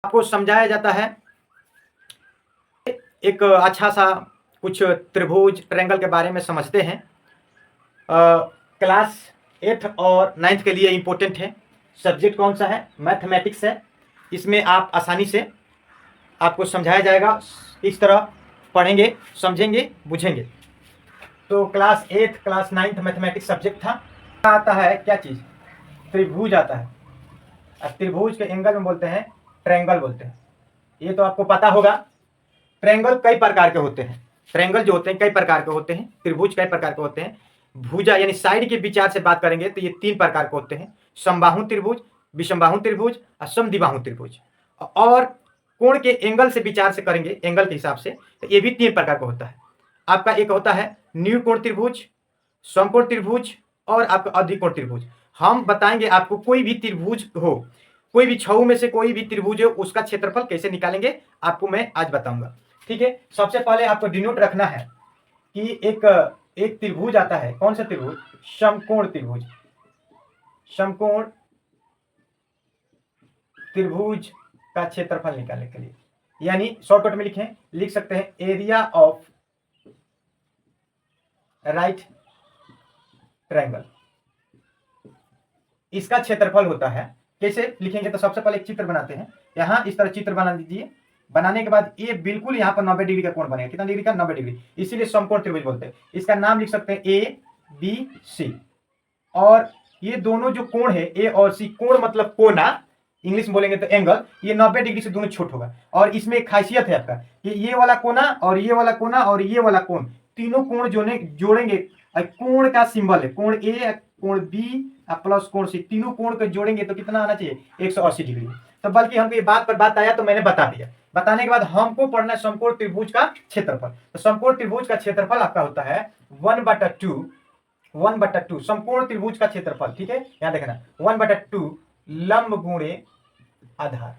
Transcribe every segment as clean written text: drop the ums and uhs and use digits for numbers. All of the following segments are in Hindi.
आपको समझाया जाता है एक अच्छा सा कुछ त्रिभुज ट्रायंगल के बारे में समझते हैं। क्लास 8 और 9 के लिए इम्पोर्टेंट है। सब्जेक्ट कौन सा है? मैथमेटिक्स है। इसमें आप आसानी से आपको समझाया जाएगा, इस तरह पढ़ेंगे, समझेंगे, बुझेंगे। तो क्लास 8 क्लास 9 मैथमेटिक्स सब्जेक्ट था। आता है क्या चीज़? त्रिभुज आता है। अब त्रिभुज के एंगल में बोलते हैं ट्रायंगल बोलते हैं। ये तो आपको पता होगा। ट्रायंगल कई प्रकार के होते हैं। ट्रायंगल जो होते हैं कई प्रकार के होते हैं। त्रिभुज कई प्रकार के होते हैं। भुजा यानी साइड के विचार से बात करेंगे तो ये 3 प्रकार के होते हैं: समबाहु त्रिभुज, विषमबाहु त्रिभुज और समद्विबाहु त्रिभुज। और कोण के एंगल से विचार से करेंगे, एंगल के हिसाब से, तो ये भी 3 प्रकार का होता है। आपका एक होता है न्यूकोण त्रिभुज, समकोण त्रिभुज और आपका अधिकोण त्रिभुज। हम बताएंगे आपको कोई भी त्रिभुज हो, कोई भी छह में से कोई भी त्रिभुज हो, उसका क्षेत्रफल कैसे निकालेंगे आपको मैं आज बताऊंगा। ठीक है, सबसे पहले आपको डिनोट रखना है कि एक त्रिभुज आता है। कौन सा त्रिभुज? समकोण त्रिभुज। समकोण त्रिभुज का क्षेत्रफल निकालने के लिए, यानी शॉर्टकट में लिख सकते हैं एरिया ऑफ राइट ट्रायंगल। इसका क्षेत्रफल होता है। कैसे लिखेंगे? तो सबसे पहले एक चित्र बनाते हैं। यहां इस तरह चित्र बना दीजिए। बनाने के बाद ये बिल्कुल यहाँ पर 90 डिग्री का कोण बनेगा। कितना डिग्री का? 90 डिग्री। इसीलिए समकोण त्रिभुज बोलते हैं। इसका नाम लिख सकते हैं ए बी सी। और ये दोनों जो कोण है ए और सी, कोण मतलब कोना, इंग्लिश में बोलेंगे तो एंगल, ये 90 डिग्री से दोनों छोट होगा। और इसमें एक खासियत है आपका कि ये वाला कोना और ये वाला कोना और ये वाला कोण, तीनों कोण जोड़ेंगे। कोण का सिंबल है, कोण ए, कोण बी प्लस कोण सी, तीनों कोण को जोड़ेंगे तो कितना आना चाहिए? 180 डिग्री। तो बल्कि हमको ये बात पर बात आया तो मैंने बता दिया। बताने के बाद हमको पढ़ना है समकोण त्रिभुज का क्षेत्रफल। तो समकोण त्रिभुज का क्षेत्रफल आपका होता है 1/2 समकोण त्रिभुज का क्षेत्रफल। ठीक है, यहां देखना 1/2 लंब गुणे आधार।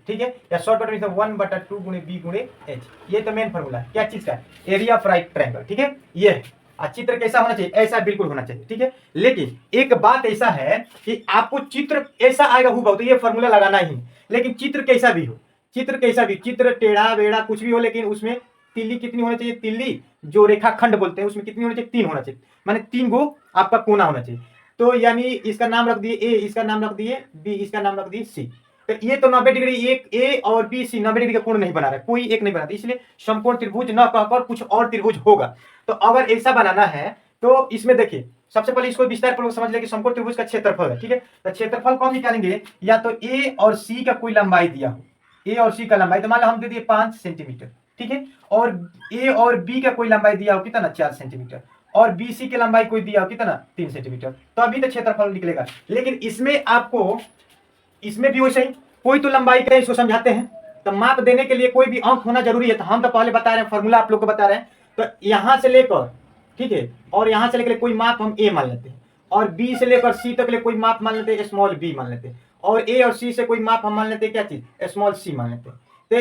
ठीक है, या शॉर्टकट में 1/2 गुणे बी गुणे एच। ये तो मेन फॉर्मूला है। क्या चीज का? Area of right triangle. ठीक है, ये है। चित्र कैसा होना चाहिए? ऐसा बिल्कुल होना चाहिए। ठीक है, लेकिन एक बात ऐसा है कि आपको चित्र ऐसा आएगा हुबहू, तो ये फॉर्मूला लगाना ही। लेकिन चित्र कैसा भी हो, चित्र कैसा भी, चित्र टेढ़ा बेड़ा कुछ भी हो, लेकिन उसमें तिल्ली कितनी होनी चाहिए? तिल्ली जो रेखाखंड बोलते हैं उसमें कितनी होनी चाहिए? 3 होना चाहिए। माने 3 गो आपका कोना होना चाहिए। तो यानी इसका नाम रख दिए ए, इसका नाम रख दिए बी, इसका नाम रख दिए सी। तो ये तो 90 डिग्री, एक ए और बी सी 90 डिग्री का कोण नहीं बना रहा है, कोई एक नहीं बनाता, इसलिए समकोण त्रिभुज न कहकर कुछ और त्रिभुज होगा। तो अगर ऐसा बनाना है तो इसमें देखिए, सबसे पहले इसको विस्तार पूर्वक समझ ले कि समकोण त्रिभुज का क्षेत्रफल है। ठीक है, तो क्षेत्रफल कौन निकालेंगे? या तो ए और सी का कोई लंबाई दिया हो, ए और सी का लंबाई, तो मान लो हम दे दिए 5 सेंटीमीटर। ठीक है, और ए और बी का कोई लंबाई दिया हो कितना? 4 सेंटीमीटर। और बीसी की लंबाई कोई दिया हो कितना? 3 सेंटीमीटर। तो अभी तो क्षेत्रफल निकलेगा। लेकिन इसमें आपको, इसमें भी वैसे ही कोई तो लंबाई का इसको समझाते हैं। तो माप देने के लिए कोई भी अंक होना जरूरी है। तो हम तो पहले बता रहे हैं, फॉर्मूला आप लोग को बता रहे हैं। तो यहां से लेकर, ठीक है, और यहां से लेकर कोई माप हम ए मान लेते हैं, और बी से लेकर सी तक ले कोई माप मान लेते हैं, स्मॉल बी मान लेते हैं, और ए और सी से कोई माप हम मान लेते हैं, क्या चीज? स्मॉल सी मान लेते हैं। तो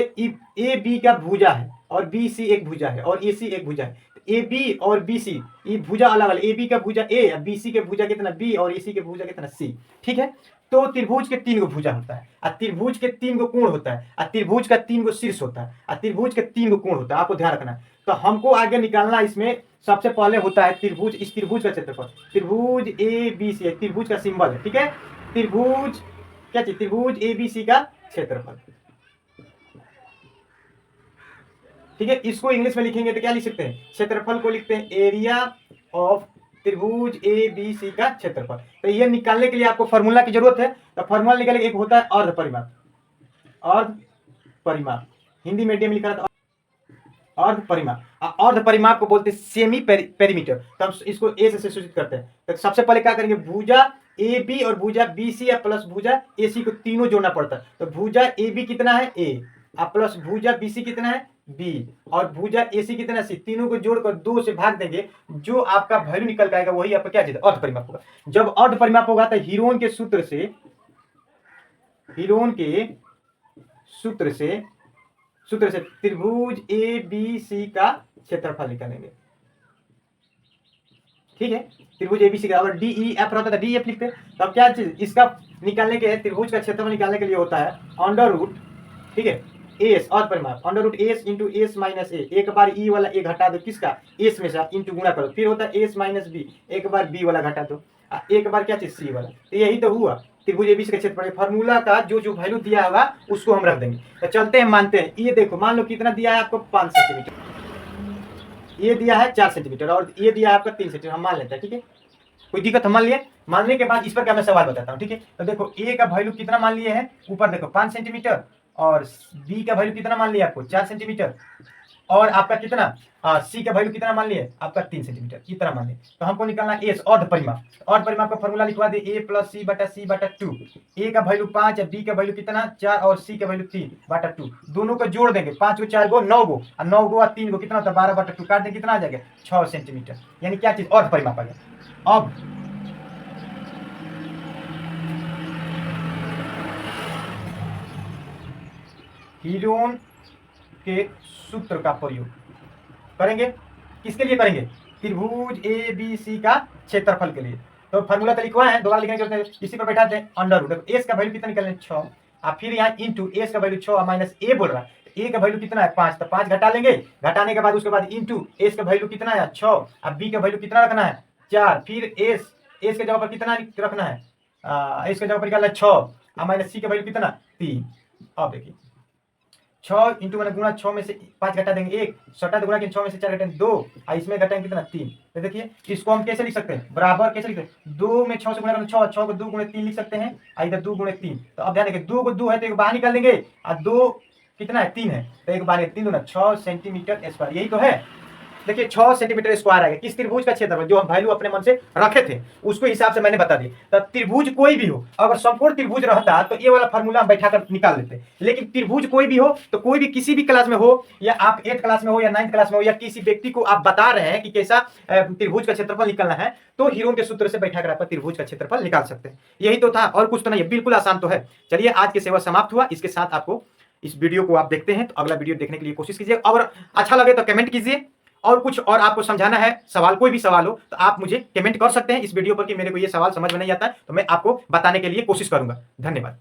ए बी का भुजा है और बी सी एक भुजा है और ए सी एक भुजा है। ए बी और बी सी ये भुजा अलग अलग, ए बी का भुजा ए, बी सी के भुजा कितना? बी, और ए सी के भुजा कितना? सी। ठीक है, तो त्रिभुज के 3 गो भुजा होता है, और त्रिभुज के 3 गो कोण होता है, और त्रिभुज का 3 गो शीर्ष होता है, और त्रिभुज के 3 गो कोण होता है। आपको ध्यान रखना है। तो हमको आगे निकालना, इसमें सबसे पहले होता है त्रिभुज, इस त्रिभुज का क्षेत्रफल। त्रिभुज ए बी सी है, त्रिभुज का सिंबल है। ठीक है, त्रिभुज क्या चीज? त्रिभुज ए बी सी का क्षेत्रफल। ठीक है, इसको इंग्लिश में लिखेंगे तो क्या लिख सकते हैं? क्षेत्रफल को लिखते हैं एरिया ऑफ त्रिभुज ए बी सी का क्षेत्रफल। तो ये निकालने के लिए आपको फॉर्मूला की जरूरत है। तो फॉर्मूला निकालने एक होता है अर्ध परिमाप। अर्ध परिमाप हिंदी मीडियम में लिखा था अर्ध परिमाप। अर्ध परिमाप को बोलते हैं सेमी पेरीमीटर। तो हम इसको ए से सूचित करते हैं। तो सबसे पहले क्या करेंगे? भुजा ए बी और भुजा बी सी या प्लस भुजा ए सी को तीनों जोड़ना पड़ता है। तो भुजा ए बी कितना है? ए, प्लस भुजा बी सी कितना है? बी, और भुजा ए सी कितना? सी। तीनों को जोड़कर 2 से भाग देंगे, जो आपका वैल्यू निकल के आएगा वही आपका क्या चीज? अर्ध परिमाप होगा। जब अर्ध परिमाप होगा तो हीरोन के सूत्र से त्रिभुज ए बी सी का क्षेत्रफल निकालेंगे। ठीक है, त्रिभुज एबीसी का, अगर डी ई एफ रहता है डी एफ लिखते हैं। तो अब क्या चीज? इसका निकालने के त्रिभुज का क्षेत्रफल निकालने के लिए होता है अंडर रूट, ठीक है, एस और परिमाप under root S into S minus A, एक बार ई वाला ए घटा दो किसका, एस में से, इंटू गुणा करो, फिर होता है एस माइनस बी, एक बार बी वाला घटा दो, एक बार क्या चीज सी वाला। तो यही तो हुआ त्रिभुज एबीसी का क्षेत्रफल। फार्मूला का जो जो वैल्यू दिया होगा उसको हम रख देंगे। तो चलते हैं मानते हैं, ये देखो मान लो कितना दिया है आपको 5 सेंटीमीटर, ये दिया है 4 सेंटीमीटर और ये दिया है आपका 3 सेंटीमीटर, हम मान लेते हैं, ठीक है, कोई दिक्कत, हम मान लिए। मानने के बाद इस पर क्या मैं सवाल बताता हूँ, ठीक है। तो देखो ए का वैल्यू कितना मान लिए हैं, ऊपर देखो 5 सेंटीमीटर, और बी का वैल्यू कितना मान लिया आपको 4 सेंटीमीटर, और आपका कितना सी का वैल्यू कितना मान लिए आपका 3 सेंटीमीटर, इतना मान लिए। तो हमको निकालना एस अर्ध परिमाप, अर्ध परिमाप का फॉर्मूला लिखवा दे ए प्लस सी बटा सी बटा 2। ए का वैल्यू 5 है, बी का वैल्यू कितना 4 और सी का वैल्यू 3 बटा 2, दोनों को जोड़ देंगे, 5 को 4 गो 9 गो, और 9 गो और 3 गो कितना होता है 12 बटा 2, काट देंगे कितना आ जाएगा 6 सेंटीमीटर, यानी क्या चीज अर्ध परिमाप आ गया। अब हीरोन के सूत्र का प्रयोग करेंगे, किसके लिए करेंगे, त्रिभुज ए बी सी का क्षेत्रफल के लिए। तो फार्मूला तो लिखवा है, दोबारा लिखने की जरूरत नहीं, इसी पर बैठा दें अंडर रूट, एस का वैल्यू कितना निकलना 6, और फिर यहाँ इंटू एस का वैल्यू 6 माइनस ए बोल रहा है, ए का वैल्यू कितना है 5, तो 5 घटा लेंगे, घटाने के बाद उसके बाद इंटू एस का वैल्यू कितना है 6, और बी का वैल्यू कितना रखना है 4, फिर एस के जगह पर कितना रखना है, एस के जगह पर निकालना है 6, और माइनस सी का वैल्यू कितना 3। अब देखिए 6 इंटू मैंने गुणा 6 में से 5 घटा देंगे 1, सटा गुणा के 6 में से 4 घटाएंगे 2, और इसमें घटाएंगे कितना 3। तो देखिए इसको हम कैसे लिख सकते हैं, बराबर कैसे लिख सकते हैं, 2 में 6 से गुणा करना 6, 6 को 2 गुणे 3 लिख सकते हैं, इधर 2 गुणे 3। तो अब ध्यान रखिए 2 को 2 है तो एक बाहर निकाल देंगे, और 2 कितना है 3 है, तो एक बार 3 दूना 6 सेंटीमीटर स्क्वायर, यही तो है। देखिए 6 सेंटीमीटर स्क्वायर आ गया, किस त्रिभुज का क्षेत्रफल जो हम वैल्यू अपने मन से रखे थे उसको हिसाब से मैंने बता दिया। तो त्रिभुज कोई भी हो, अगर संपूर्ण त्रिभुज रहता तो ये वाला फार्मूला हम बैठा कर निकाल लेते, लेकिन त्रिभुज कोई भी हो, तो कोई भी किसी भी क्लास में हो, या आप 8th क्लास में हो या 9th क्लास में हो, या किसी व्यक्ति को आप बता रहे हैं कि कैसा त्रिभुज का क्षेत्रफल निकालना है, तो हीरोन के सूत्र से बैठा कर आप त्रिभुज का क्षेत्रफल निकाल सकते हैं। यही तो था, और कुछ तो नहीं है, बिल्कुल आसान तो है। चलिए आज की सेवा समाप्त हुआ, इसके साथ आपको इस वीडियो को आप देखते हैं तो अगला वीडियो देखने के लिए कोशिश कीजिए, अगर अच्छा लगे तो कमेंट कीजिए, और कुछ और आपको समझाना है, सवाल कोई भी सवाल हो तो आप मुझे कमेंट कर सकते हैं इस वीडियो पर कि मेरे को ये सवाल समझ में नहीं आता है, तो मैं आपको बताने के लिए कोशिश करूंगा। धन्यवाद।